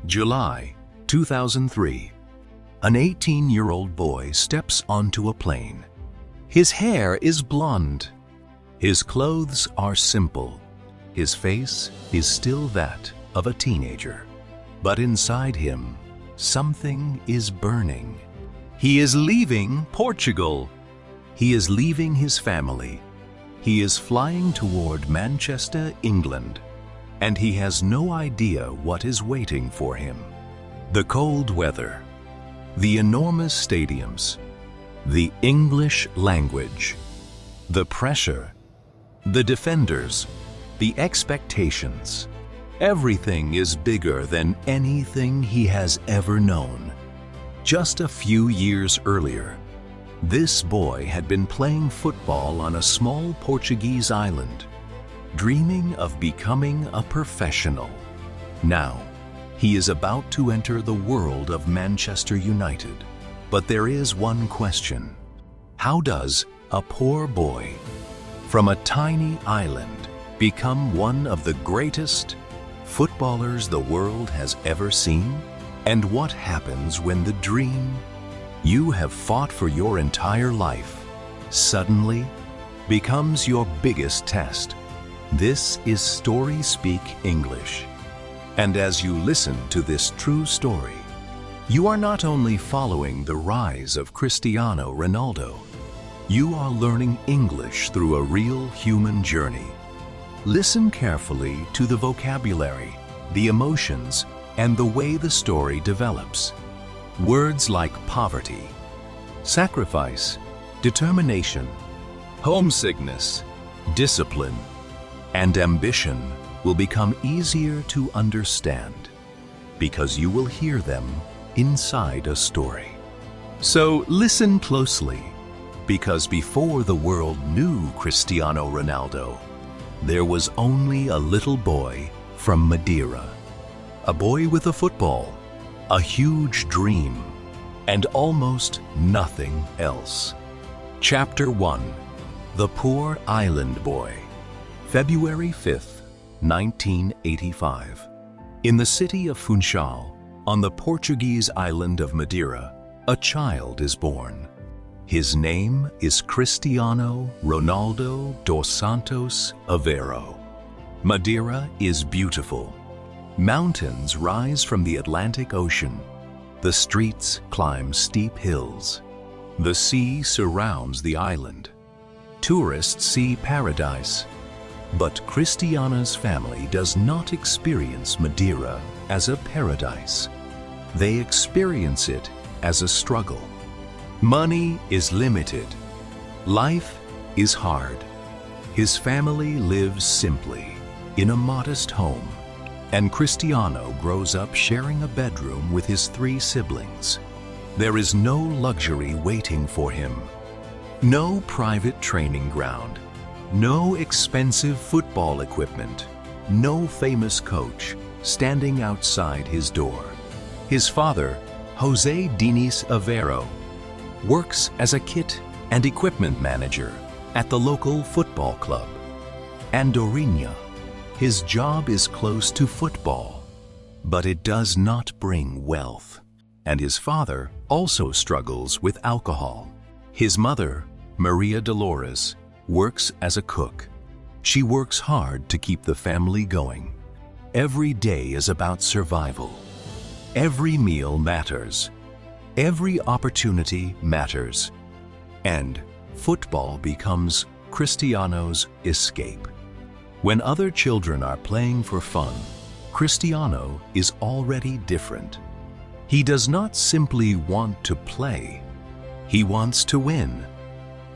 July 2003. An 18-year-old boy steps onto a plane. His hair is blonde. His clothes are simple. His face is still that of a teenager. But inside him, something is burning. He is leaving Portugal. He is leaving his family. He is flying toward Manchester, England, and he has no idea what is waiting for him. The cold weather, the enormous stadiums, the English language, the pressure, the defenders, the expectations. Everything is bigger than anything he has ever known. Just a few years earlier, this boy had been playing football on a small Portuguese island, dreaming of becoming a professional. Now, he is about to enter the world of Manchester United. But there is one question. How does a poor boy from a tiny island become one of the greatest footballers the world has ever seen? And what happens when the dream you have fought for your entire life suddenly becomes your biggest test? This is StorySpeak English. And as you listen to this true story, you are not only following the rise of Cristiano Ronaldo, you are learning English through a real human journey. Listen carefully to the vocabulary, the emotions, and the way the story develops. Words like poverty, sacrifice, determination, homesickness, discipline, and ambition will become easier to understand because you will hear them inside a story. So listen closely, because before the world knew Cristiano Ronaldo, there was only a little boy from Madeira. A boy with a football, a huge dream, and almost nothing else. Chapter 1. The Poor Island Boy. February 5th, 1985. In the city of Funchal, on the Portuguese island of Madeira, a child is born. His name is Cristiano Ronaldo dos Santos Aveiro. Madeira is beautiful. Mountains rise from the Atlantic Ocean. The streets climb steep hills. The sea surrounds the island. Tourists see paradise. But Cristiano's family does not experience Madeira as a paradise. They experience it as a struggle. Money is limited. Life is hard. His family lives simply in a modest home, and Cristiano grows up sharing a bedroom with his 3 siblings. There is no luxury waiting for him. No private training ground. No expensive football equipment. No famous coach standing outside his door. His father, José Diniz Aveiro, works as a kit and equipment manager at the local football club. Andorinha. His job is close to football, but it does not bring wealth. And his father also struggles with alcohol. His mother, Maria Dolores, works as a cook. She works hard to keep the family going. Every day is about survival. Every meal matters. Every opportunity matters. And football becomes Cristiano's escape. When other children are playing for fun, Cristiano is already different. He does not simply want to play. He wants to win.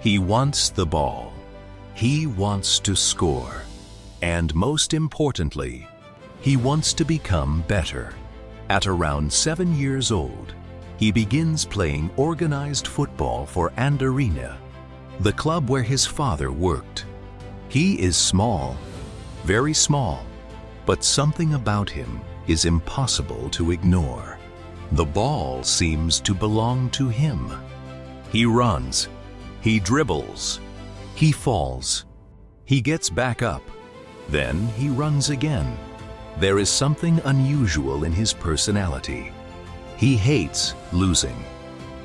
He wants the ball. He wants to score. And most importantly, he wants to become better. At around 7 years old, he begins playing organized football for Andorinha, the club where his father worked. He is small, very small, but something about him is impossible to ignore. The ball seems to belong to him. He runs, he dribbles, he falls, he gets back up, then he runs again. There is something unusual in his personality. He hates losing,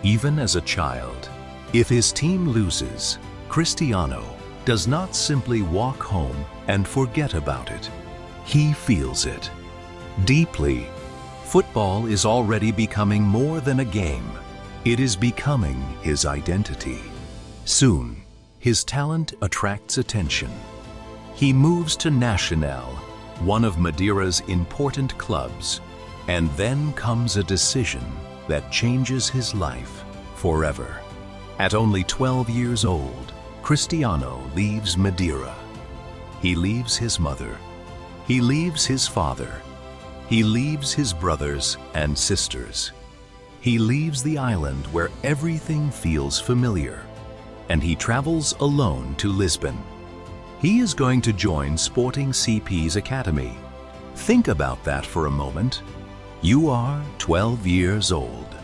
even as a child. If his team loses, Cristiano does not simply walk home and forget about it. He feels it deeply. Football is already becoming more than a game. It is becoming his identity. Soon, his talent attracts attention. He moves to Nacional, one of Madeira's important clubs, and then comes a decision that changes his life forever. At only 12 years old, Cristiano leaves Madeira. He leaves his mother. He leaves his father. He leaves his brothers and sisters. He leaves the island where everything feels familiar, and he travels alone to Lisbon. He is going to join Sporting CP's academy. Think about that for a moment. You are 12 years old.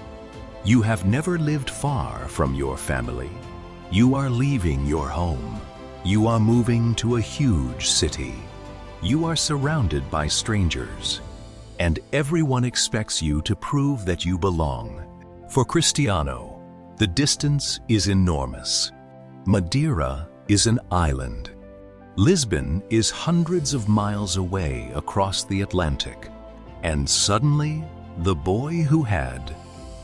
You have never lived far from your family. You are leaving your home. You are moving to a huge city. You are surrounded by strangers, and everyone expects you to prove that you belong. For Cristiano, the distance is enormous. Madeira is an island. Lisbon is hundreds of miles away across the Atlantic. And suddenly, the boy who had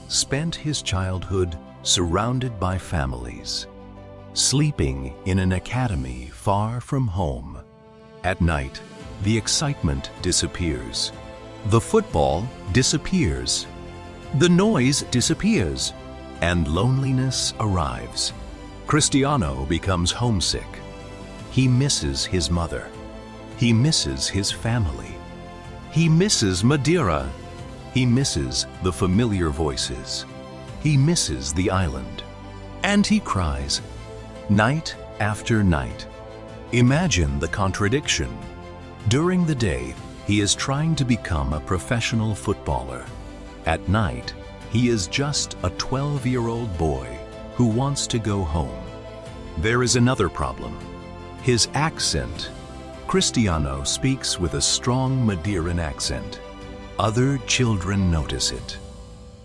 spent his childhood surrounded by families, sleeping in an academy far from home. At night, the excitement disappears. The football disappears. The noise disappears. And loneliness arrives. Cristiano becomes homesick. He misses his mother. He misses his family. He misses Madeira. He misses the familiar voices. He misses the island. And he cries, night after night. Imagine the contradiction. During the day, he is trying to become a professional footballer. At night, he is just a 12-year-old boy who wants to go home. There is another problem. His accent. Cristiano speaks with a strong Madeiran accent. Other children notice it.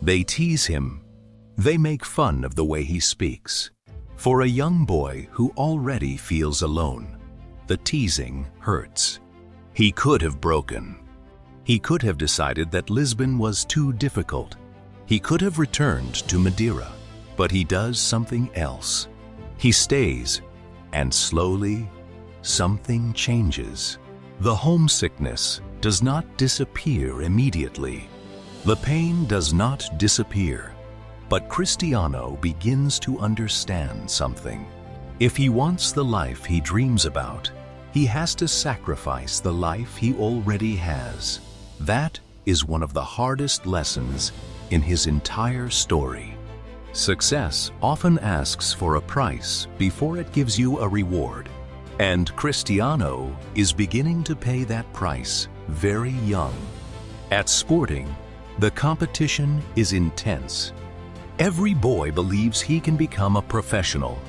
They tease him. They make fun of the way he speaks. For a young boy who already feels alone, the teasing hurts. He could have broken. He could have decided that Lisbon was too difficult. He could have returned to Madeira, but he does something else. He stays, and slowly, something changes. The homesickness does not disappear immediately. The pain does not disappear. But Cristiano begins to understand something. If he wants the life he dreams about, he has to sacrifice the life he already has. That is one of the hardest lessons in his entire story. Success often asks for a price before it gives you a reward. And Cristiano is beginning to pay that price very young. At Sporting, the competition is intense. Every boy believes he can become a professional.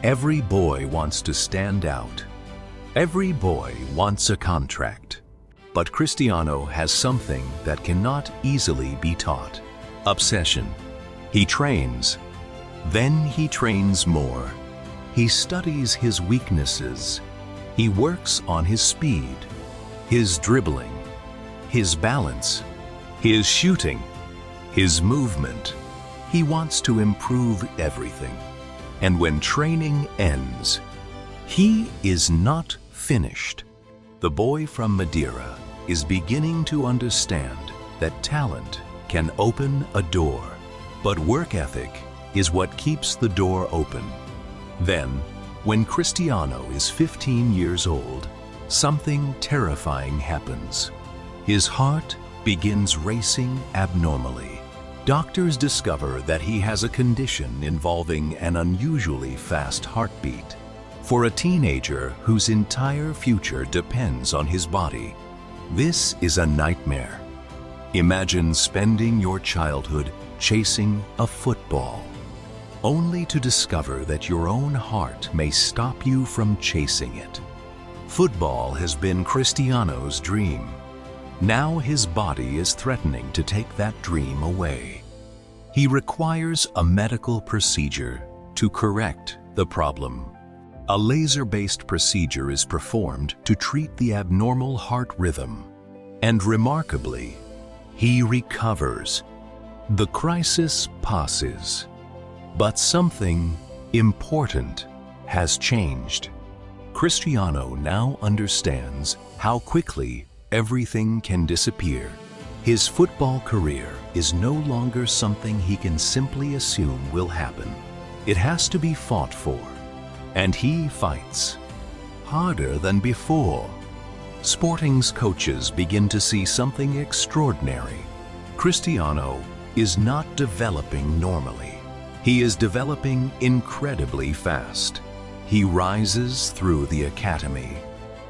Every boy wants to stand out. Every boy wants a contract. But Cristiano has something that cannot easily be taught: obsession. He trains. Then he trains more. He studies his weaknesses. He works on his speed, his dribbling, his balance, his shooting, his movement. He wants to improve everything. And when training ends, he is not finished. The boy from Madeira is beginning to understand that talent can open a door, but work ethic is what keeps the door open. Then, when Cristiano is 15 years old, something terrifying happens. His heart begins racing abnormally. Doctors discover that he has a condition involving an unusually fast heartbeat. For a teenager whose entire future depends on his body, this is a nightmare. Imagine spending your childhood chasing a football, only to discover that your own heart may stop you from chasing it. Football has been Cristiano's dream. Now his body is threatening to take that dream away. He requires a medical procedure to correct the problem. A laser-based procedure is performed to treat the abnormal heart rhythm, and remarkably, he recovers. The crisis passes, but something important has changed. Cristiano now understands how quickly everything can disappear. His football career is no longer something he can simply assume will happen. It has to be fought for, and he fights harder than before. Sporting's coaches begin to see something extraordinary. Cristiano is not developing normally. He is developing incredibly fast. He rises through the academy.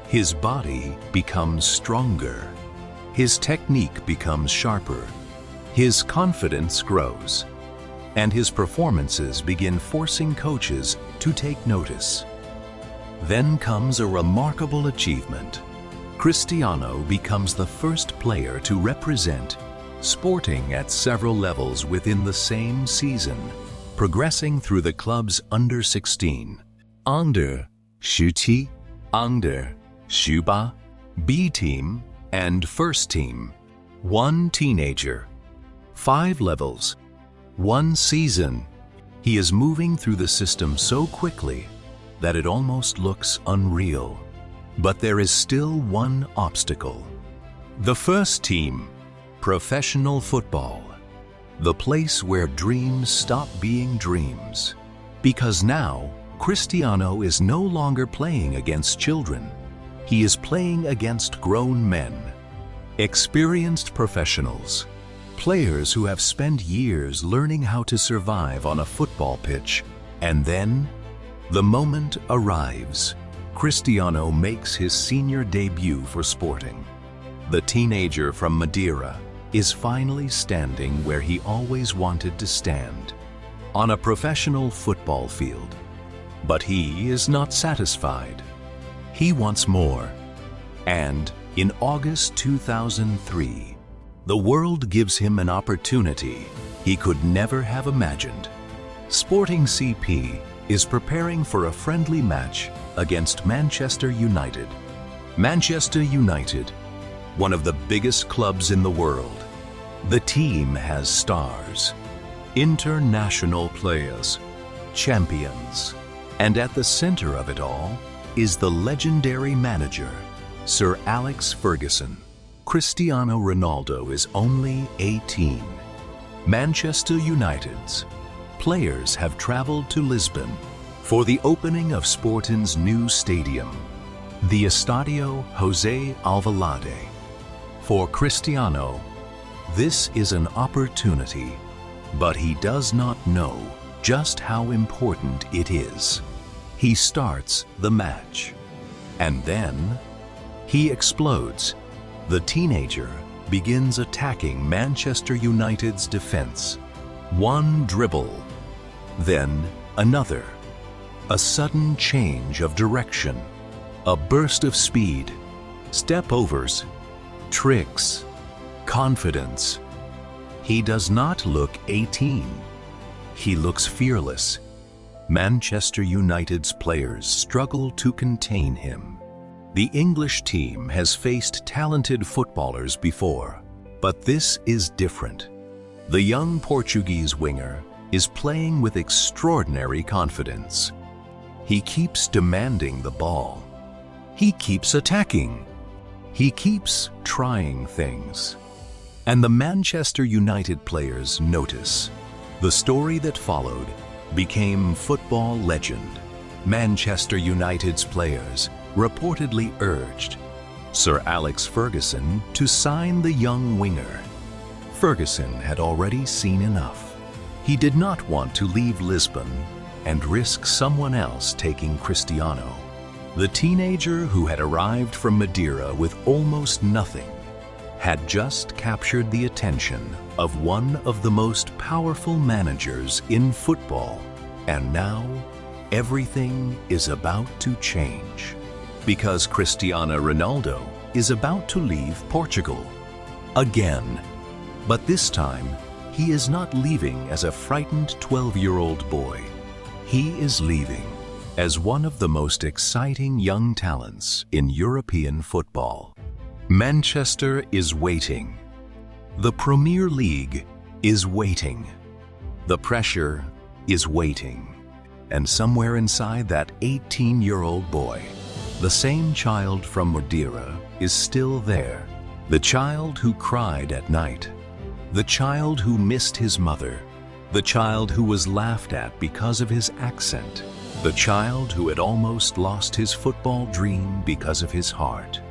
His body becomes stronger. His technique becomes sharper. His confidence grows. And his performances begin forcing coaches to take notice. Then comes a remarkable achievement. Cristiano becomes the first player to represent Sporting at several levels within the same season, progressing through the club's under-16, under-17, under-18, B team, and first team. One teenager, 5 levels, 1 season. He is moving through the system so quickly that it almost looks unreal. But there is still one obstacle. The first team, professional football, the place where dreams stop being dreams. Because now, Cristiano is no longer playing against children. He is playing against grown men, experienced professionals, players who have spent years learning how to survive on a football pitch. And then, the moment arrives. Cristiano makes his senior debut for Sporting. The teenager from Madeira is finally standing where he always wanted to stand, on a professional football field. But he is not satisfied. He wants more. And in August 2003, the world gives him an opportunity he could never have imagined. Sporting CP is preparing for a friendly match against Manchester United. Manchester United, one of the biggest clubs in the world. The team has stars, international players, champions, and at the center of it all is the legendary manager, Sir Alex Ferguson. Cristiano Ronaldo is only 18. Manchester United's players have traveled to Lisbon for the opening of Sporting's new stadium, the Estadio José Alvalade. For Cristiano, this is an opportunity, but he does not know just how important it is. He starts the match, and then he explodes. The teenager begins attacking Manchester United's defense. One dribble, then another. A sudden change of direction, a burst of speed, step-overs, tricks, confidence. He does not look 18. He looks fearless. Manchester United's players struggle to contain him. The English team has faced talented footballers before, but this is different. The young Portuguese winger is playing with extraordinary confidence. He keeps demanding the ball. He keeps attacking. He keeps trying things. And the Manchester United players notice. The story that followed became football legend. Manchester United's players reportedly urged Sir Alex Ferguson to sign the young winger. Ferguson had already seen enough. He did not want to leave Lisbon and risk someone else taking Cristiano. The teenager who had arrived from Madeira with almost nothing had just captured the attention of one of the most powerful managers in football. And now, everything is about to change. Because Cristiano Ronaldo is about to leave Portugal. again. But this time, he is not leaving as a frightened 12-year-old boy. He is leaving as one of the most exciting young talents in European football. Manchester is waiting. The Premier League is waiting. The pressure is waiting. And somewhere inside that 18-year-old boy, the same child from Madeira is still there. The child who cried at night. The child who missed his mother. The child who was laughed at because of his accent. The child who had almost lost his football dream because of his heart.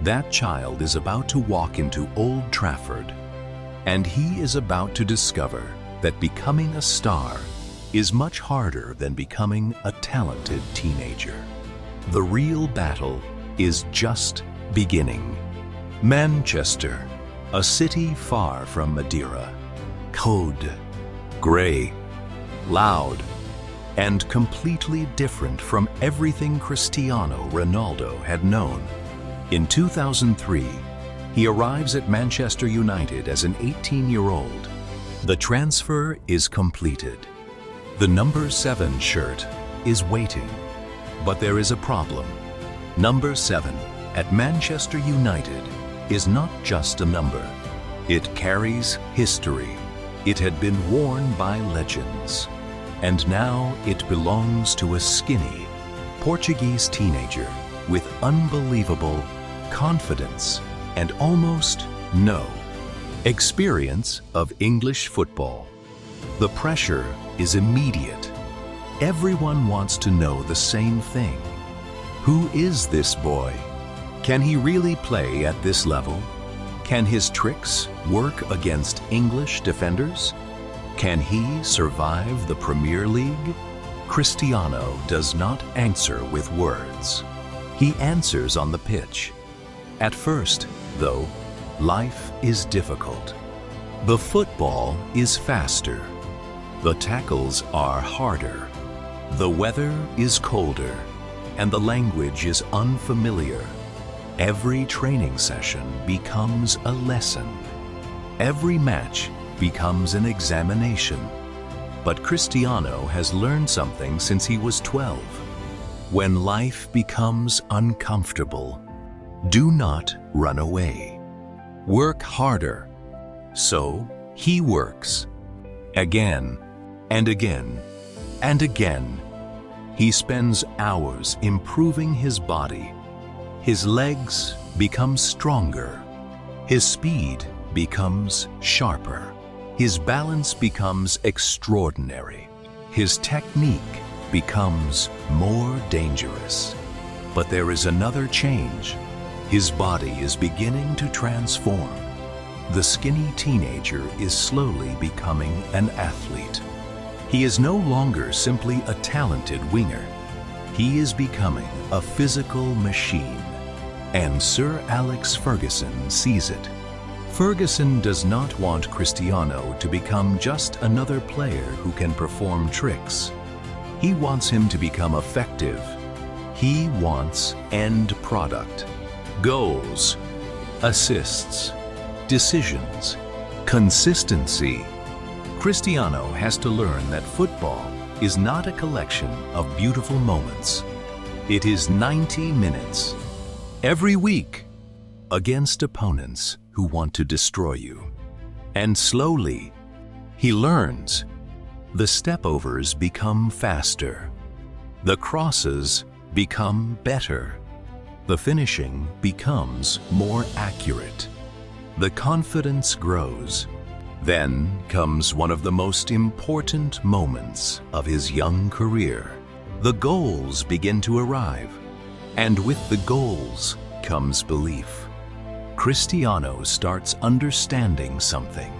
That child is about to walk into Old Trafford, and he is about to discover that becoming a star is much harder than becoming a talented teenager. The real battle is just beginning. Manchester, a city far from Madeira, cold, gray, loud, and completely different from everything Cristiano Ronaldo had known. In 2003, he arrives at Manchester United as an 18-year-old. The transfer is completed. The number 7 shirt is waiting. But there is a problem. Number 7 at Manchester United is not just a number. It carries history. It had been worn by legends. And now it belongs to a skinny Portuguese teenager with unbelievable confidence and almost no experience of English football. The pressure is immediate. Everyone wants to know the same thing. Who is this boy? Can he really play at this level? Can his tricks work against English defenders? Can he survive the Premier League? Cristiano does not answer with words. He answers on the pitch. At first, though, life is difficult. The football is faster. The tackles are harder. The weather is colder, and the language is unfamiliar. Every training session becomes a lesson. Every match becomes an examination. But Cristiano has learned something since he was 12. When life becomes uncomfortable, do not run away. Work harder. So he works. Again and again and again. He spends hours improving his body. His legs become stronger. His speed becomes sharper. His balance becomes extraordinary. His technique becomes more dangerous. But there is another change. His body is beginning to transform. The skinny teenager is slowly becoming an athlete. He is no longer simply a talented winger. He is becoming a physical machine. And Sir Alex Ferguson sees it. Ferguson does not want Cristiano to become just another player who can perform tricks. He wants him to become effective. He wants end product. Goals, assists, decisions, consistency. Cristiano has to learn that football is not a collection of beautiful moments. It is 90 minutes, every week, against opponents who want to destroy you. And slowly, he learns. The stepovers become faster. The crosses become better. The finishing becomes more accurate. The confidence grows. Then comes one of the most important moments of his young career. The goals begin to arrive. And with the goals comes belief. Cristiano starts understanding something.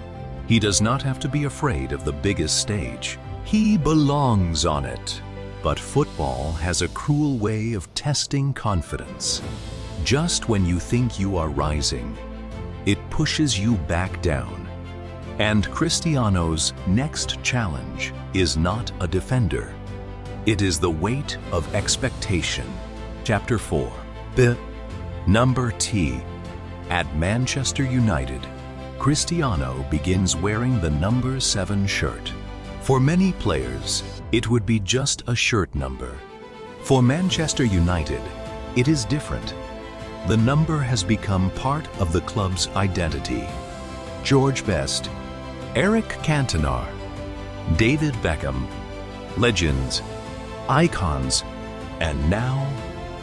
He does not have to be afraid of the biggest stage. He belongs on it. But football has a cruel way of testing confidence. Just when you think you are rising, it pushes you back down. And Cristiano's next challenge is not a defender. It is the weight of expectation. Chapter 4. Number T. At Manchester United, Cristiano begins wearing the number 7 shirt. For many players, it would be just a shirt number. For Manchester United, it is different. The number has become part of the club's identity. George Best, Eric Cantona, David Beckham, legends, icons, and now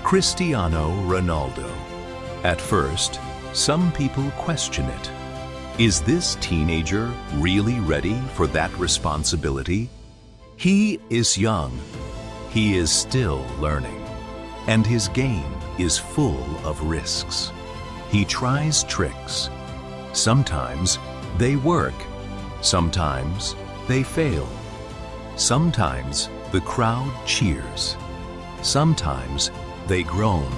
Cristiano Ronaldo. At first, some people question it. Is this teenager really ready for that responsibility? He is young. He is still learning. And his game is full of risks. He tries tricks. Sometimes they work. Sometimes they fail. Sometimes the crowd cheers. Sometimes they groan.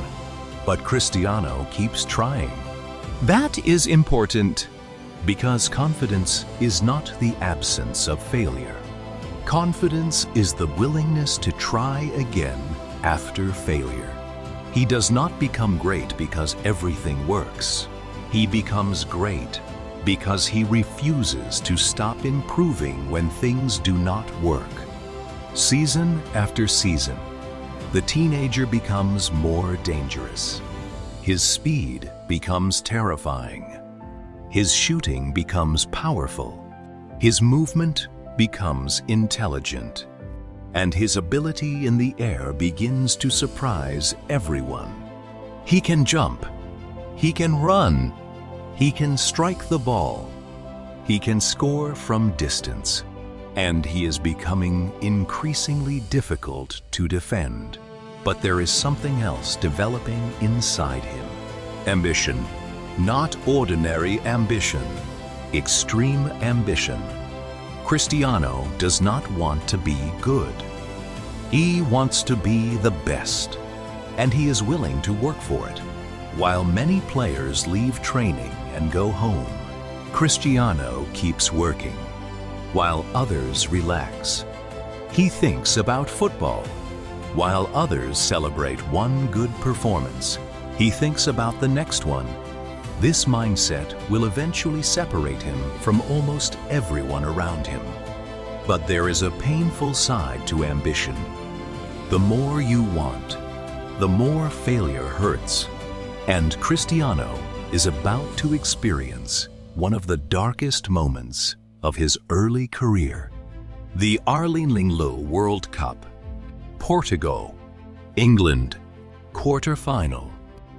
But Cristiano keeps trying. That is important because confidence is not the absence of failure. Confidence is the willingness to try again after failure. He does not become great because everything works. He becomes great because he refuses to stop improving when things do not work. Season after season, the teenager becomes more dangerous. His speed becomes terrifying. His shooting becomes powerful. His movement becomes intelligent. And his ability in the air begins to surprise everyone. He can jump. He can run. He can strike the ball. He can score from distance. And he is becoming increasingly difficult to defend. But there is something else developing inside him. Ambition. Not ordinary ambition. Extreme ambition. Cristiano does not want to be good. He wants to be the best, and he is willing to work for it. While many players leave training and go home, Cristiano keeps working, while others relax. He thinks about football. While others celebrate one good performance, he thinks about the next one. This mindset will eventually separate him from almost everyone around him. But there is a painful side to ambition. The more you want, the more failure hurts. And Cristiano is about to experience one of the darkest moments of his early career. The Arlinglo World Cup, Portugal, England, quarter-final.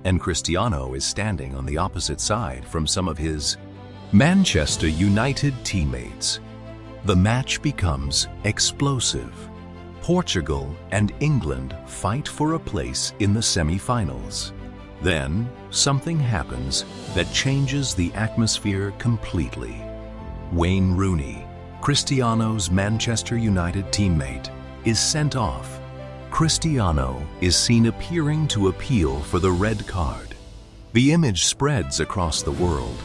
And Cristiano is standing on the opposite side from some of his Manchester United teammates. The match becomes explosive. Portugal and England fight for a place in the semi-finals. Then something happens that changes the atmosphere completely. Wayne Rooney, Cristiano's Manchester United teammate, is sent off. Cristiano is seen appearing to appeal for the red card. The image spreads across the world.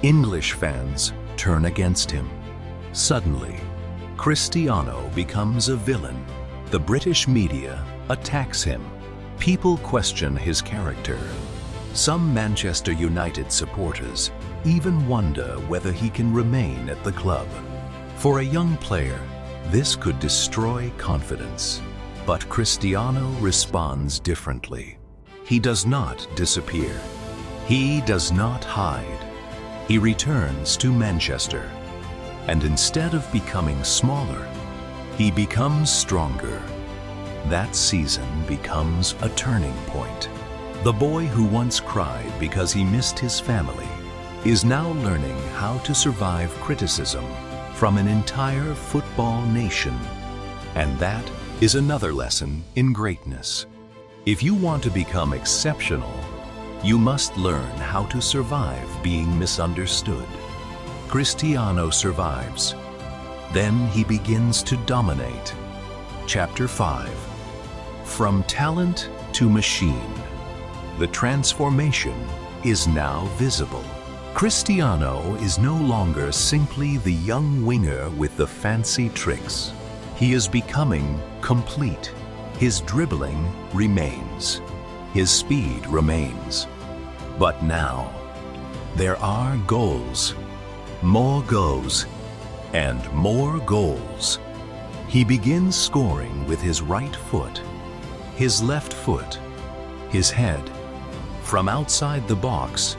English fans turn against him. Suddenly, Cristiano becomes a villain. The British media attacks him. People question his character. Some Manchester United supporters even wonder whether he can remain at the club. For a young player, this could destroy confidence. But Cristiano responds differently. He does not disappear. He does not hide. He returns to Manchester. And instead of becoming smaller, he becomes stronger. That season becomes a turning point. The boy who once cried because he missed his family is now learning how to survive criticism from an entire football nation. And that is another lesson in greatness. If you want to become exceptional, you must learn how to survive being misunderstood. Cristiano survives. Then he begins to dominate. Chapter 5. From talent to machine. The transformation is now visible. Cristiano is no longer simply the young winger with the fancy tricks. He is becoming complete. His dribbling remains. His speed remains. But now, there are goals. more goals, and more goals. He begins scoring with his right foot, his left foot, his head, from outside the box,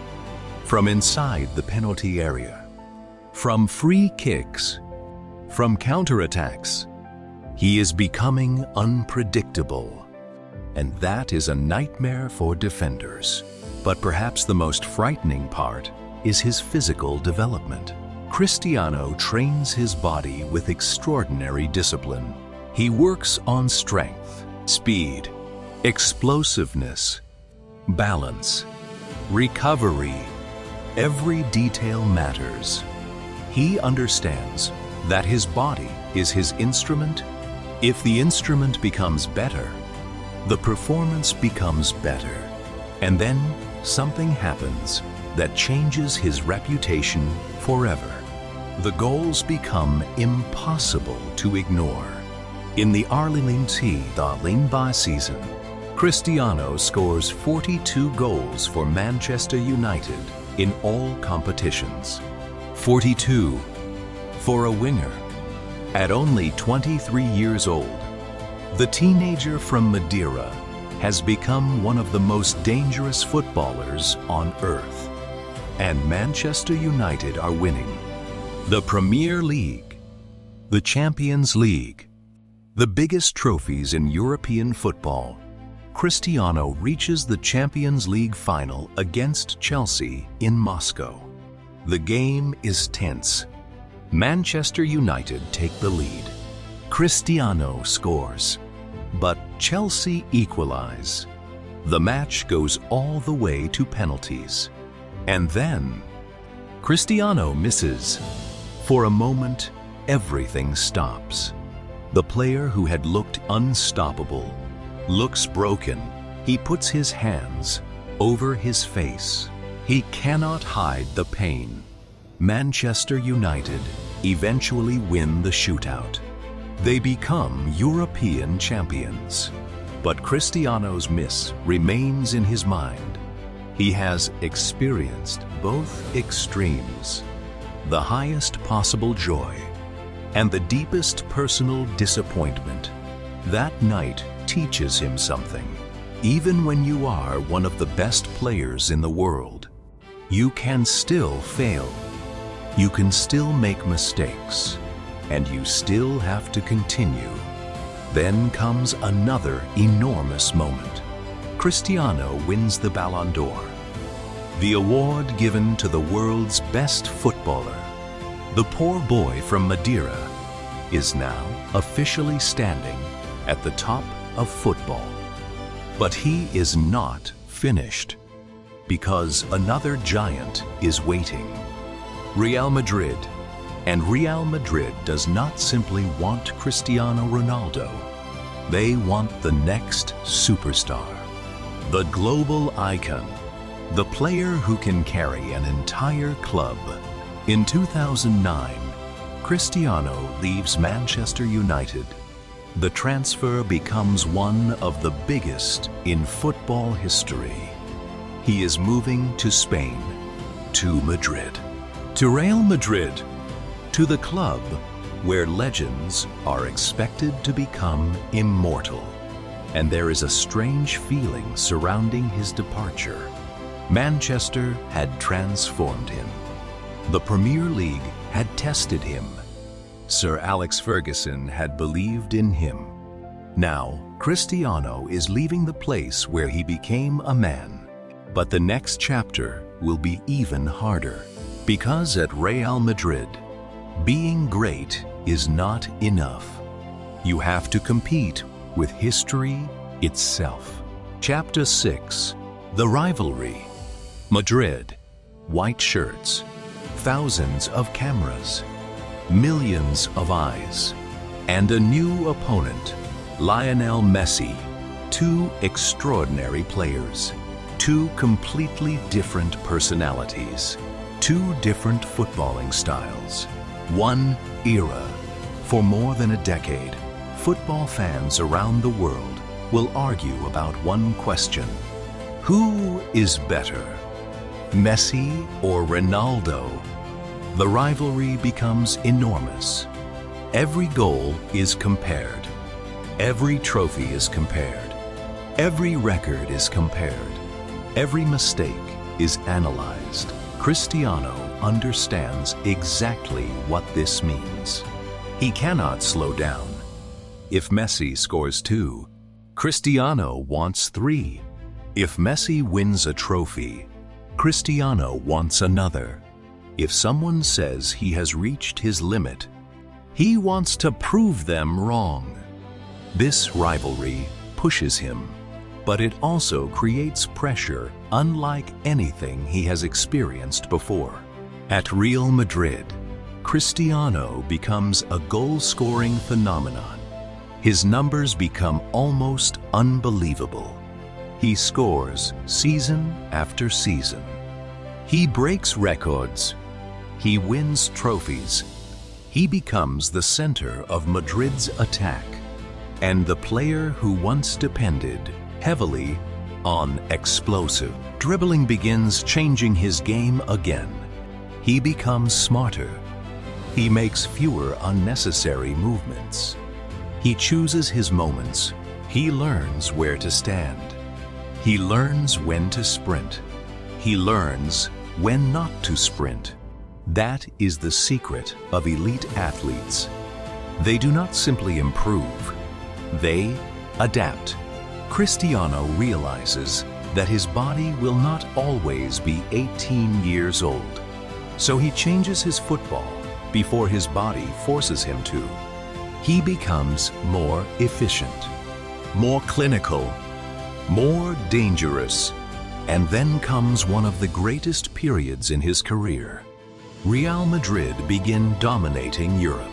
from inside the penalty area, from free kicks, from counterattacks. He is becoming unpredictable, and that is a nightmare for defenders. But perhaps the most frightening part is his physical development. Cristiano trains his body with extraordinary discipline. He works on strength, speed, explosiveness, balance, recovery. Every detail matters. He understands that his body is his instrument. If the instrument becomes better, the performance becomes better. And then something happens that changes his reputation forever. The goals become impossible to ignore. In the Arlingham season, Cristiano scores 42 goals for Manchester United in all competitions. 42 for a winger. At only 23 years old, the teenager from Madeira has become one of the most dangerous footballers on earth. And Manchester United are winning the Premier League, the Champions League, the biggest trophies in European football. Cristiano reaches the Champions League final against Chelsea in Moscow. The game is tense. Manchester United take the lead. Cristiano scores, but Chelsea equalize. The match goes all the way to penalties. And then Cristiano misses. For a moment, everything stops. The player who had looked unstoppable looks broken. He puts his hands over his face. He cannot hide the pain. Manchester United eventually win the shootout. They become European champions. But Cristiano's miss remains in his mind. He has experienced both extremes, the highest possible joy and the deepest personal disappointment. That night teaches him something. Even when you are one of the best players in the world, you can still fail. You can still make mistakes, and you still have to continue. Then comes another enormous moment. Cristiano wins the Ballon d'Or, the award given to the world's best footballer. The poor boy from Madeira is now officially standing at the top of football. But he is not finished, because another giant is waiting. Real Madrid. And Real Madrid does not simply want Cristiano Ronaldo. They want the next superstar, the global icon, the player who can carry an entire club. In 2009, Cristiano leaves Manchester United. The transfer becomes one of the biggest in football history. He is moving to Spain, to Madrid, to Real Madrid, to the club where legends are expected to become immortal. And there is a strange feeling surrounding his departure. Manchester had transformed him. The Premier League had tested him. Sir Alex Ferguson had believed in him. Now, Cristiano is leaving the place where he became a man. But the next chapter will be even harder, because at Real Madrid, being great is not enough. You have to compete with history itself. Chapter 6. The rivalry. Madrid. White shirts. Thousands of cameras. Millions of eyes. And a new opponent, Lionel Messi. Two extraordinary players. Two completely different personalities. Two different footballing styles. One era. For more than a decade, football fans around the world will argue about one question. Who is better, Messi or Ronaldo? The rivalry becomes enormous. Every goal is compared. Every trophy is compared. Every record is compared. Every mistake is analyzed. Cristiano understands exactly what this means. He cannot slow down. If Messi scores 2, Cristiano wants 3. If Messi wins a trophy, Cristiano wants another. If someone says he has reached his limit, he wants to prove them wrong. This rivalry pushes him, but it also creates pressure unlike anything he has experienced before. At Real Madrid, Cristiano becomes a goal-scoring phenomenon. His numbers become almost unbelievable. He scores season after season. He breaks records. He wins trophies. He becomes the center of Madrid's attack, and the player who once depended heavily on explosive dribbling begins changing his game again. He becomes smarter. He makes fewer unnecessary movements. He chooses his moments. He learns where to stand. He learns when to sprint. He learns when not to sprint. That is the secret of elite athletes. They do not simply improve. They adapt. Cristiano realizes that his body will not always be 18 years old. So he changes his football before his body forces him to. He becomes more efficient, more clinical, more dangerous, and then comes one of the greatest periods in his career. Real Madrid begin dominating Europe.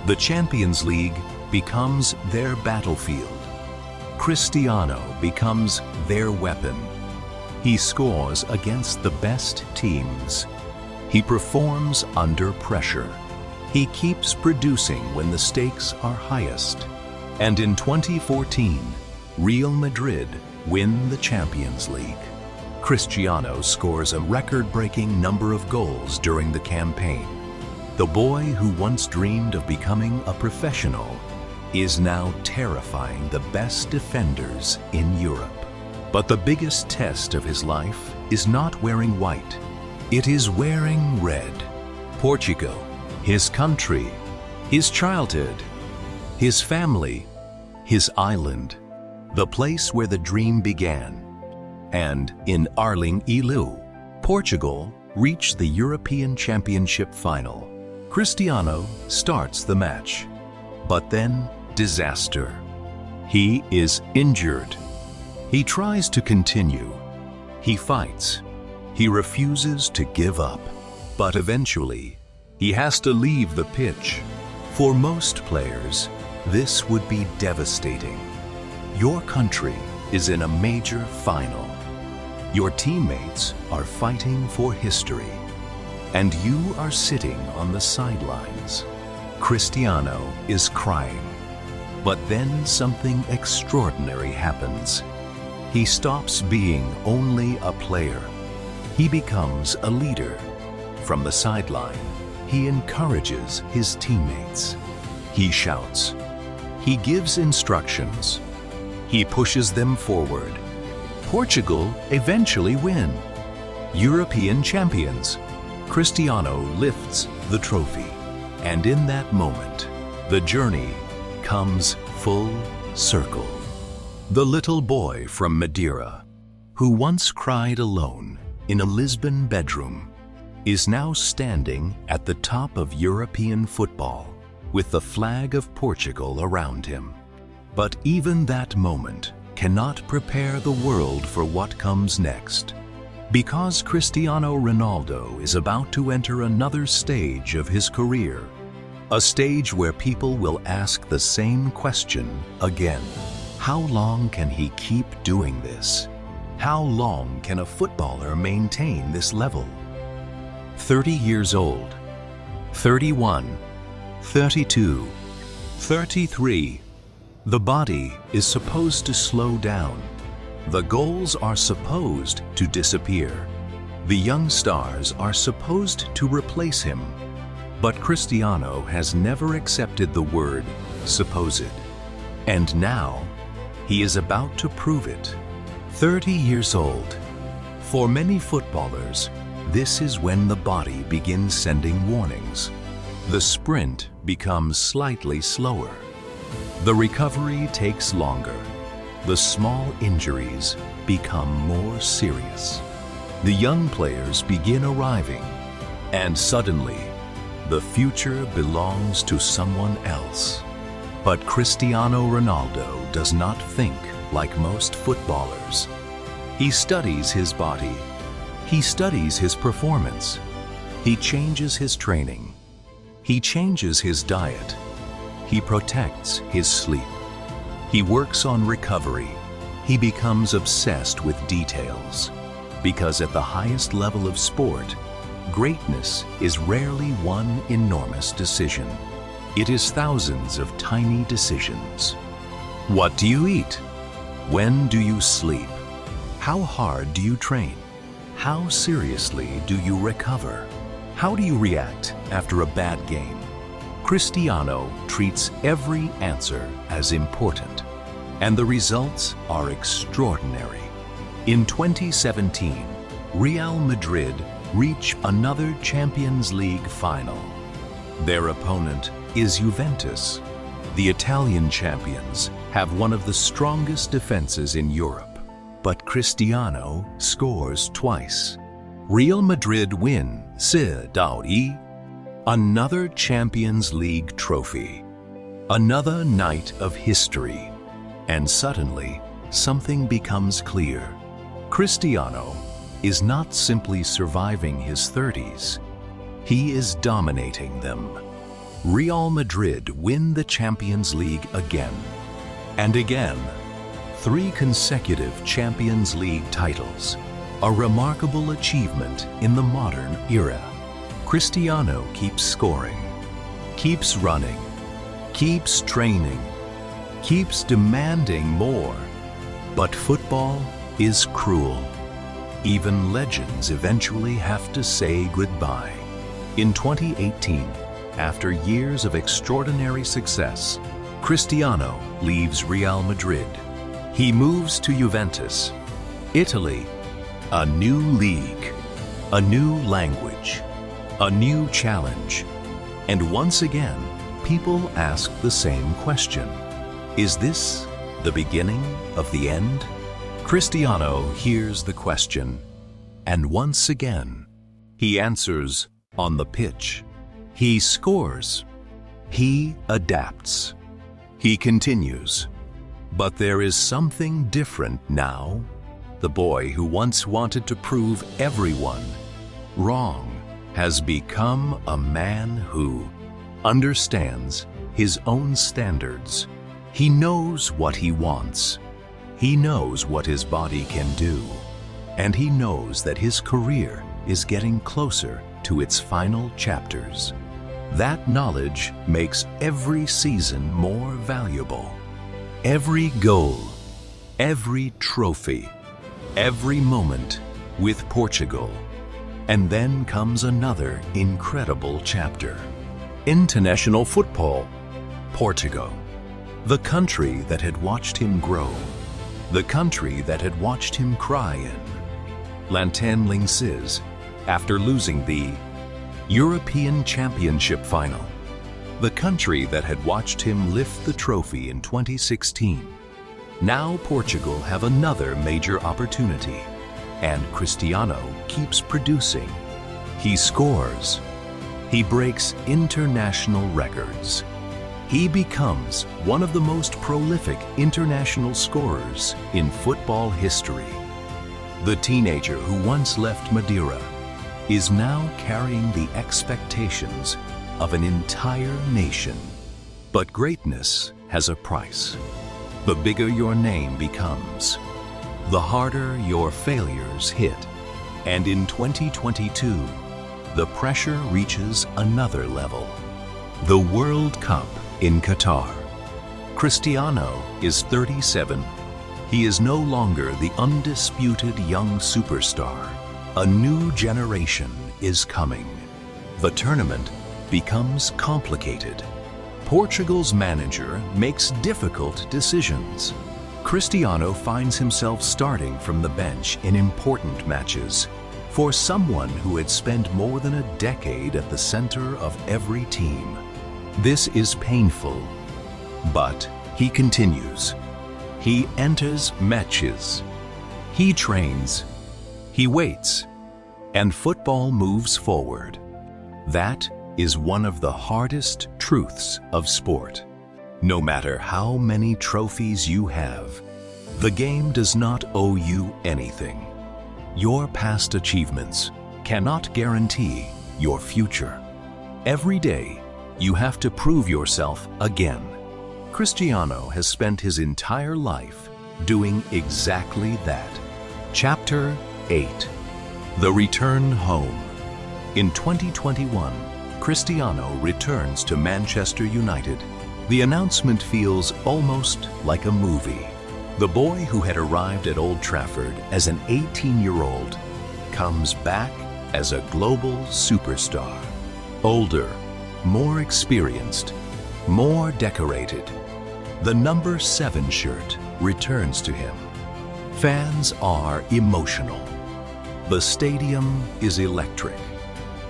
The Champions League becomes their battlefield. Cristiano becomes their weapon. He scores against the best teams. He performs under pressure. He keeps producing when the stakes are highest. And in 2014, Real Madrid win the Champions League. Cristiano scores a record-breaking number of goals during the campaign. The boy who once dreamed of becoming a professional is now terrifying the best defenders in Europe. But the biggest test of his life is not wearing white. It is wearing red. Portugal, his country, his childhood, his family, his island, the place where the dream began. And in Ilu, Portugal reached the European Championship final. Cristiano starts the match, but then disaster. He is injured. He tries to continue. He fights. He refuses to give up. But eventually, he has to leave the pitch. For most players, this would be devastating. Your country is in a major final. Your teammates are fighting for history, and you are sitting on the sidelines. Cristiano is crying, but then something extraordinary happens. He stops being only a player. He becomes a leader. From the sideline, he encourages his teammates. He shouts. He gives instructions. He pushes them forward. Portugal eventually win. European champions. Cristiano lifts the trophy. And in that moment, the journey comes full circle. The little boy from Madeira, who once cried alone in a Lisbon bedroom, is now standing at the top of European football with the flag of Portugal around him. But even that moment cannot prepare the world for what comes next. Because Cristiano Ronaldo is about to enter another stage of his career, a stage where people will ask the same question again. How long can he keep doing this? How long can a footballer maintain this level? 30 years old, 31, 32, 33. The body is supposed to slow down. The goals are supposed to disappear. The young stars are supposed to replace him, but Cristiano has never accepted the word supposed. And now, he is about to prove it. 30 years old. For many footballers, this is when the body begins sending warnings. The sprint becomes slightly slower. The recovery takes longer. The small injuries become more serious. The young players begin arriving, and suddenly, the future belongs to someone else. But Cristiano Ronaldo does not think like most footballers. He studies his body. He studies his performance. He changes his training. He changes his diet. He protects his sleep. He works on recovery. He becomes obsessed with details. Because at the highest level of sport, greatness is rarely one enormous decision. It is thousands of tiny decisions. What do you eat? When do you sleep? How hard do you train? How seriously do you recover? How do you react after a bad game? Cristiano treats every answer as important, and the results are extraordinary. In 2017, Real Madrid reach another Champions League final. Their opponent is Juventus. The Italian champions have one of the strongest defenses in Europe, but Cristiano scores twice. Real Madrid win 4-2. Another Champions League trophy. Another night of history. And suddenly, something becomes clear. Cristiano is not simply surviving his 30s. He is dominating them. Real Madrid win the Champions League again and again. 3 consecutive Champions League titles, a remarkable achievement in the modern era. Cristiano keeps scoring, keeps running, keeps training, keeps demanding more. But football is cruel. Even legends eventually have to say goodbye. In 2018, after years of extraordinary success, Cristiano leaves Real Madrid. He moves to Juventus. Italy, a new league, a new language, a new challenge. And once again, people ask the same question. Is this the beginning of the end? Cristiano hears the question, and once again, he answers on the pitch. He scores. He adapts. He continues. But there is something different now. The boy who once wanted to prove everyone wrong has become a man who understands his own standards. He knows what he wants. He knows what his body can do. And he knows that his career is getting closer to its final chapters. That knowledge makes every season more valuable. Every goal, every trophy, every moment with Portugal. And then comes another incredible chapter. International football, Portugal. The country that had watched him grow. The country that had watched him cry in. Lantin Lynxes, after losing the European Championship final. The country that had watched him lift the trophy in 2016. Now Portugal have another major opportunity, and Cristiano keeps producing. He scores. He breaks international records. He becomes one of the most prolific international scorers in football history. The teenager who once left Madeira is now carrying the expectations of an entire nation. But greatness has a price. The bigger your name becomes, the harder your failures hit. And in 2022, the pressure reaches another level. The World Cup in Qatar. Cristiano is 37. He is no longer the undisputed young superstar. A new generation is coming. The tournament becomes complicated. Portugal's manager makes difficult decisions. Cristiano finds himself starting from the bench in important matches. For someone who had spent more than a decade at the center of every team, this is painful. But he continues. He enters matches. He trains. He waits. And football moves forward. That is one of the hardest truths of sport. No matter how many trophies you have, the game does not owe you anything. Your past achievements cannot guarantee your future. Every day, you have to prove yourself again. Cristiano has spent his entire life doing exactly that. Chapter 8. The Return Home. In 2021, Cristiano returns to Manchester United. The announcement feels almost like a movie. The boy who had arrived at Old Trafford as an 18-year-old comes back as a global superstar. Older, more experienced, more decorated. The number 7 shirt returns to him. Fans are emotional. The stadium is electric.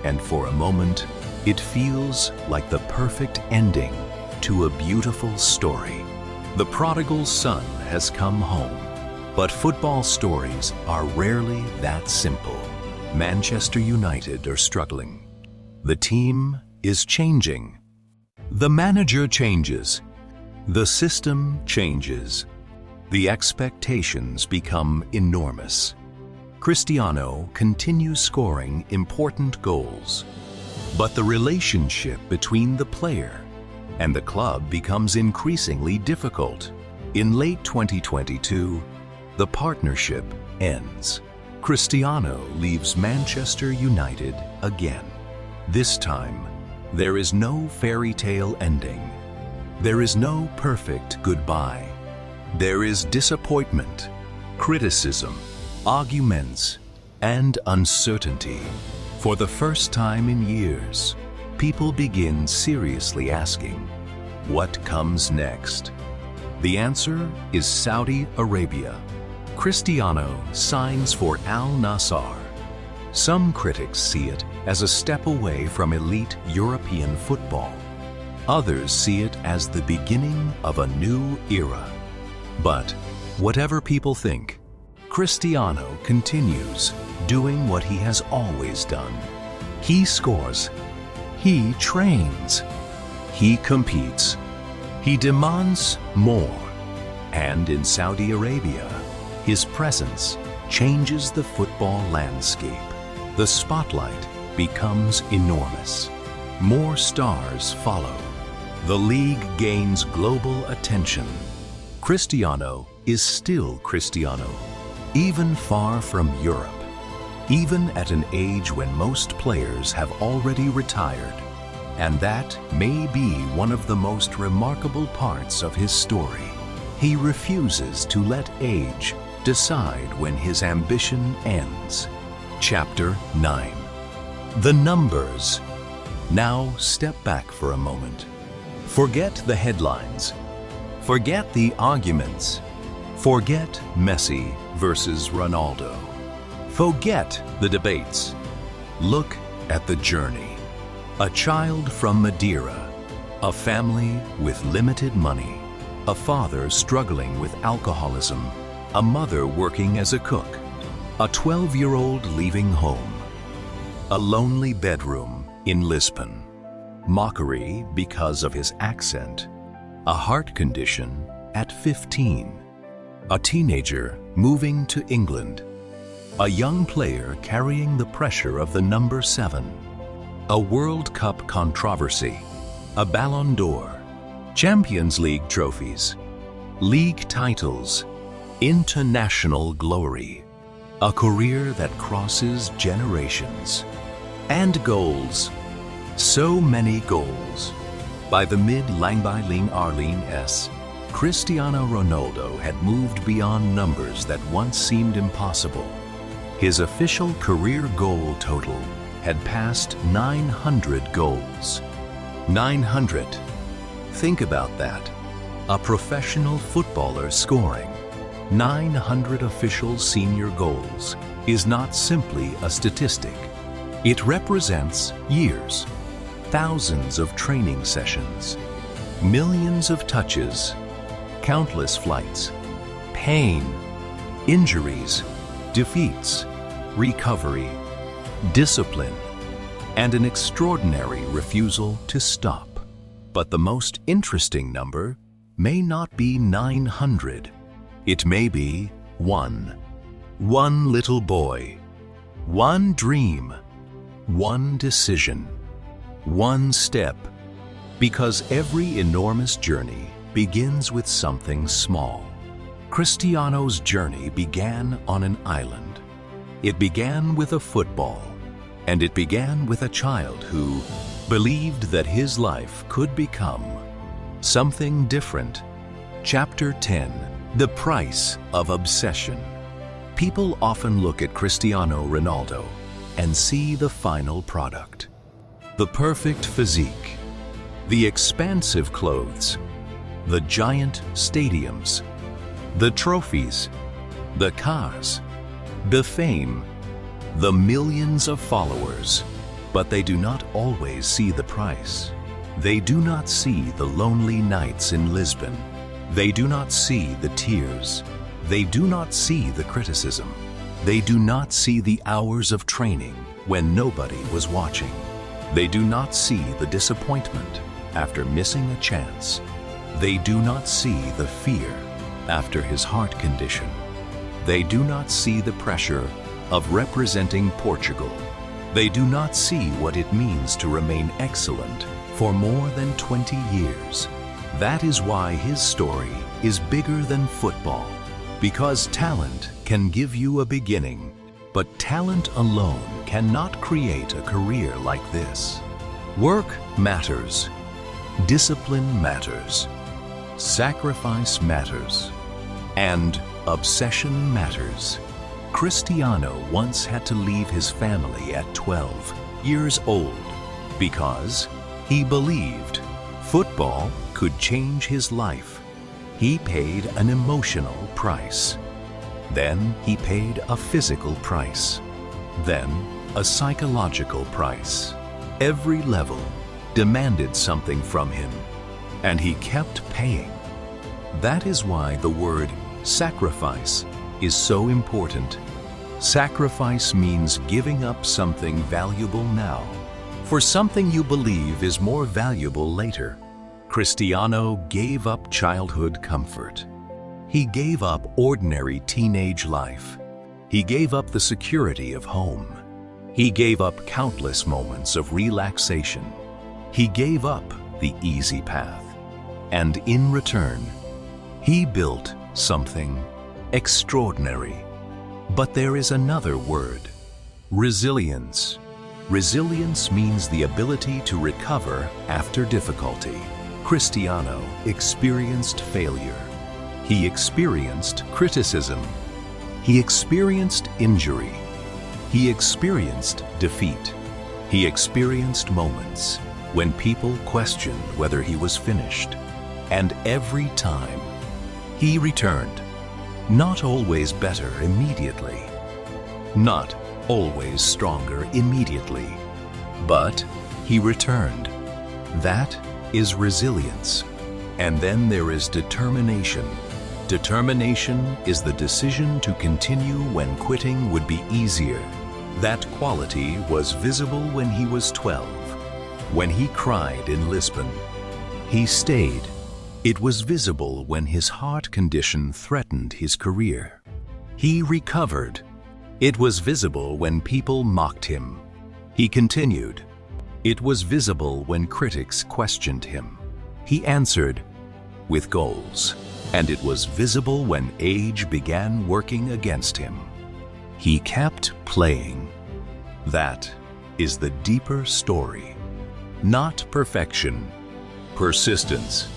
And for a moment, it feels like the perfect ending to a beautiful story. The prodigal son has come home. But football stories are rarely that simple. Manchester United are struggling. The team is changing. The manager changes. The system changes. The expectations become enormous. Cristiano continues scoring important goals. But the relationship between the player and the club becomes increasingly difficult. In late 2022, the partnership ends. Cristiano leaves Manchester United again. This time, there is no fairy tale ending. There is no perfect goodbye. There is disappointment, criticism, arguments, and uncertainty. For the first time in years, people begin seriously asking, what comes next? The answer is Saudi Arabia. Cristiano signs for Al Nassr. Some critics see it as a step away from elite European football. Others see it as the beginning of a new era. But whatever people think, Cristiano continues doing what he has always done. He scores. He trains. He competes. He demands more. And in Saudi Arabia, his presence changes the football landscape. The spotlight becomes enormous. More stars follow. The league gains global attention. Cristiano is still Cristiano, even far from Europe, even at an age when most players have already retired. And that may be one of the most remarkable parts of his story. He refuses to let age decide when his ambition ends. Chapter 9. The numbers. Now step back for a moment. Forget the headlines. Forget the arguments. Forget Messi versus Ronaldo. Forget the debates. Look at the journey. A child from Madeira, a family with limited money, a father struggling with alcoholism, a mother working as a cook, a 12-year-old leaving home, a lonely bedroom in Lisbon, mockery because of his accent, a heart condition at 15, a teenager moving to England, a young player carrying the pressure of the number 7, a World Cup controversy, a Ballon d'Or, Champions League trophies, league titles, international glory, a career that crosses generations, and goals. So many goals. By the mid-Langby-Ling Arlene S, Cristiano Ronaldo had moved beyond numbers that once seemed impossible. His official career goal total had passed 900 goals. 900. Think about that. A professional footballer scoring 900 official senior goals is not simply a statistic. It represents years, thousands of training sessions, millions of touches, countless flights, pain, injuries, defeats, recovery, discipline, and an extraordinary refusal to stop. But the most interesting number may not be 900. It may be one. One little boy, one dream, one decision, one step. Because every enormous journey begins with something small. Cristiano's journey began on an island. It began with a football, and it began with a child who believed that his life could become something different. Chapter 10: The Price of Obsession. People often look at Cristiano Ronaldo and see the final product. The perfect physique, the expansive clothes, the giant stadiums, the trophies, the cars, the fame, the millions of followers. But they do not always see the price. They do not see the lonely nights in Lisbon. They do not see the tears. They do not see the criticism. They do not see the hours of training when nobody was watching. They do not see the disappointment after missing a chance. They do not see the fear after his heart condition. They do not see the pressure of representing Portugal. They do not see what it means to remain excellent for more than 20 years. That is why his story is bigger than football. Because talent can give you a beginning, but talent alone cannot create a career like this. Work matters. Discipline matters. Sacrifice matters. And obsession matters. Cristiano once had to leave his family at 12 years old because he believed football could change his life. He paid an emotional price. Then he paid a physical price. Then a psychological price. Every level demanded something from him, and he kept paying. That is why the word sacrifice is so important. Sacrifice means giving up something valuable now for something you believe is more valuable later. Cristiano gave up childhood comfort. He gave up ordinary teenage life. He gave up the security of home. He gave up countless moments of relaxation. He gave up the easy path. And in return, he built something extraordinary. But there is another word: resilience. Resilience means the ability to recover after difficulty. Cristiano experienced failure. He experienced criticism. He experienced injury. He experienced defeat. He experienced moments when people questioned whether he was finished. And every time, he returned. Not always better immediately. Not always stronger immediately. But he returned. That is resilience. And then there is determination. Determination is the decision to continue when quitting would be easier. That quality was visible when he was 12. When he cried in Lisbon, he stayed. It was visible when his heart condition threatened his career. He recovered. It was visible when people mocked him. He continued. It was visible when critics questioned him. He answered with goals. And it was visible when age began working against him. He kept playing. That is the deeper story. Not perfection, persistence.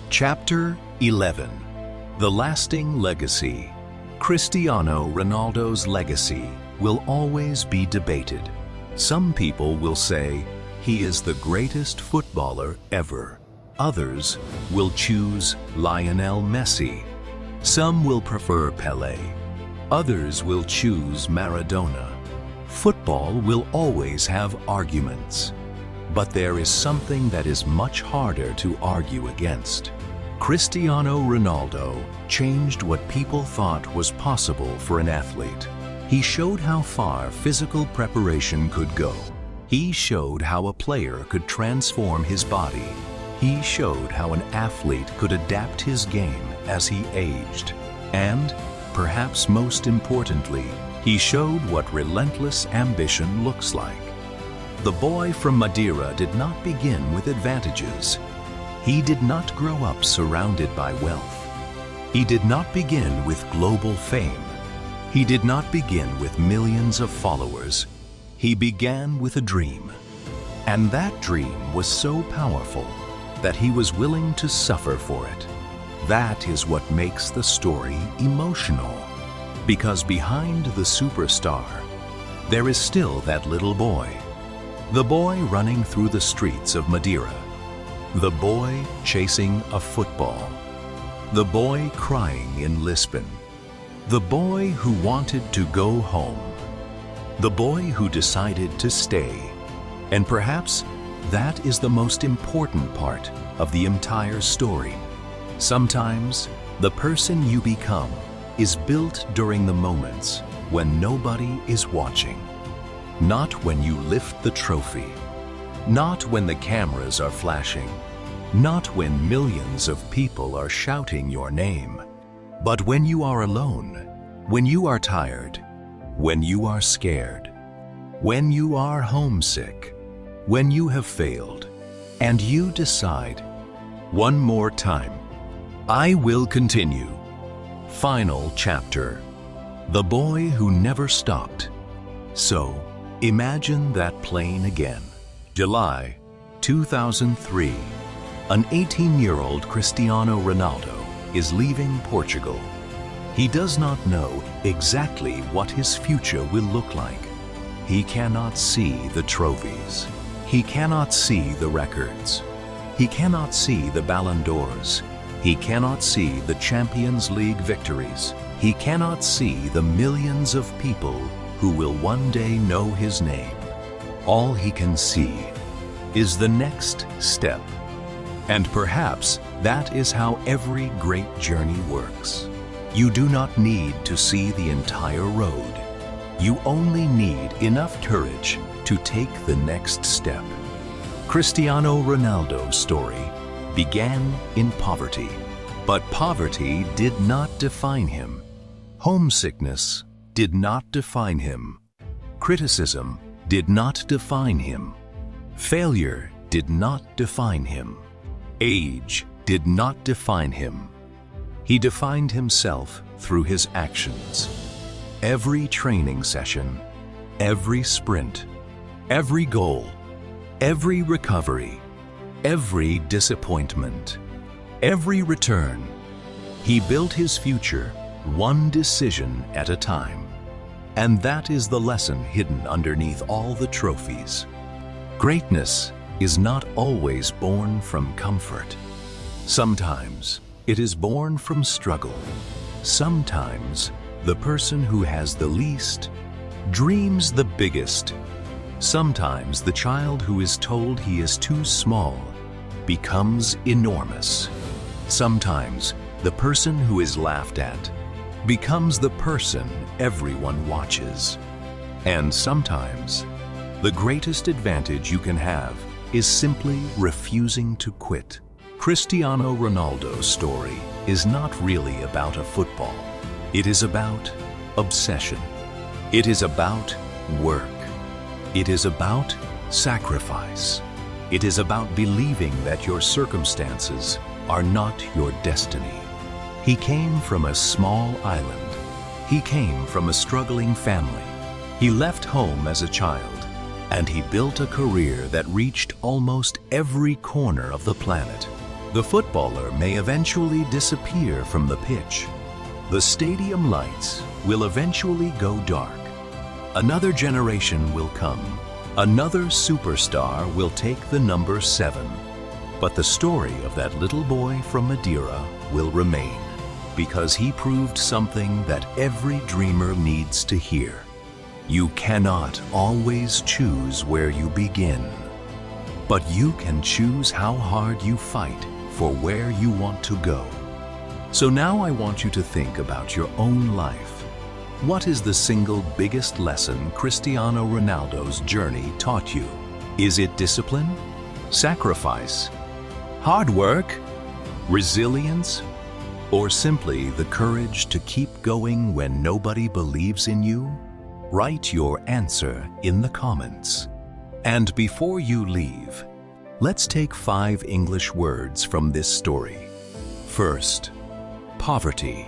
Chapter 11: The Lasting Legacy. Cristiano Ronaldo's legacy will always be debated. Some people will say he is the greatest footballer ever. Others will choose Lionel Messi. Some will prefer Pelé. Others will choose Maradona. Football will always have arguments. But there is something that is much harder to argue against. Cristiano Ronaldo changed what people thought was possible for an athlete. He showed how far physical preparation could go. He showed how a player could transform his body. He showed how an athlete could adapt his game as he aged. And, perhaps most importantly, he showed what relentless ambition looks like. The boy from Madeira did not begin with advantages. He did not grow up surrounded by wealth. He did not begin with global fame. He did not begin with millions of followers. He began with a dream. And that dream was so powerful that he was willing to suffer for it. That is what makes the story emotional. Because behind the superstar, there is still that little boy. The boy running through the streets of Madeira. The boy chasing a football. The boy crying in Lisbon. The boy who wanted to go home. The boy who decided to stay. And perhaps that is the most important part of the entire story. Sometimes the person you become is built during the moments when nobody is watching. Not when you lift the trophy. Not when the cameras are flashing. Not when millions of people are shouting your name. But when you are alone, when you are tired, when you are scared, when you are homesick, when you have failed, and you decide, one more time, I will continue. Final chapter. The boy who never stopped. So, imagine that plane again. July 2003. An 18-year-old Cristiano Ronaldo is leaving Portugal. He does not know exactly what his future will look like. He cannot see the trophies. He cannot see the records. He cannot see the Ballon d'Ors. He cannot see the Champions League victories. He cannot see the millions of people who will one day know his name. All he can see is the next step. And perhaps that is how every great journey works. You do not need to see the entire road. You only need enough courage to take the next step. Cristiano Ronaldo's story began in poverty, but poverty did not define him. Homesickness did not define him. Criticism did not define him. Failure did not define him. Age did not define him. He defined himself through his actions. Every training session, every sprint, every goal, every recovery, every disappointment, every return, he built his future one decision at a time. And that is the lesson hidden underneath all the trophies. Greatness is not always born from comfort. Sometimes it is born from struggle. Sometimes the person who has the least dreams the biggest. Sometimes the child who is told he is too small becomes enormous. Sometimes the person who is laughed at becomes the person everyone watches. And sometimes the greatest advantage you can have is simply refusing to quit. Cristiano Ronaldo's story is not really about a football. It is about obsession. It is about work. It is about sacrifice. It is about believing that your circumstances are not your destiny. He came from a small island. He came from a struggling family. He left home as a child, and he built a career that reached almost every corner of the planet. The footballer may eventually disappear from the pitch. The stadium lights will eventually go dark. Another generation will come. Another superstar will take the number 7. But the story of that little boy from Madeira will remain, because he proved something that every dreamer needs to hear. You cannot always choose where you begin, but you can choose how hard you fight for where you want to go. So now I want you to think about your own life. What is the single biggest lesson Cristiano Ronaldo's journey taught you? Is it discipline, sacrifice, hard work, resilience, or simply the courage to keep going when nobody believes in you? Write your answer in the comments. And before you leave, let's take 5 English words from this story. First, poverty.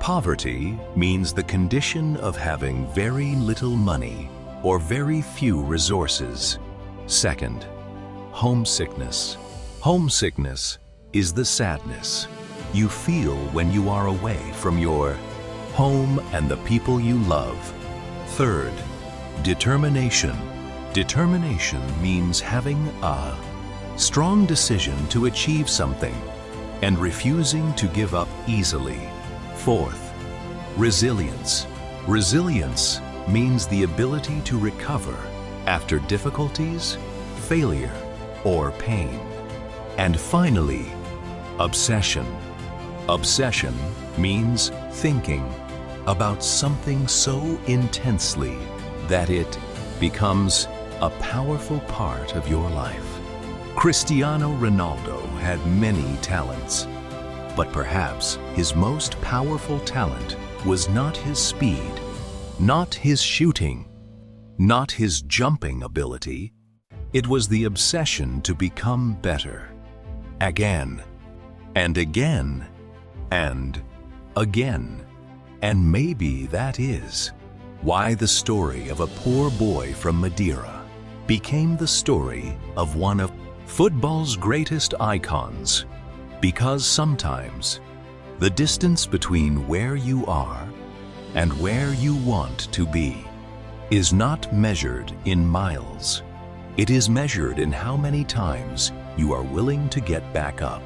Poverty means the condition of having very little money or very few resources. Second, homesickness. Homesickness is the sadness you feel when you are away from your home and the people you love. Third, determination. Determination means having a strong decision to achieve something and refusing to give up easily. Fourth, resilience. Resilience means the ability to recover after difficulties, failure, or pain. And finally, obsession. Obsession means thinking about something so intensely that it becomes a powerful part of your life. Cristiano Ronaldo had many talents, but perhaps his most powerful talent was not his speed, not his shooting, not his jumping ability. It was the obsession to become better. Again, and again, and again. And maybe that is why the story of a poor boy from Madeira became the story of one of football's greatest icons. Because sometimes the distance between where you are and where you want to be is not measured in miles. It is measured in how many times you are willing to get back up.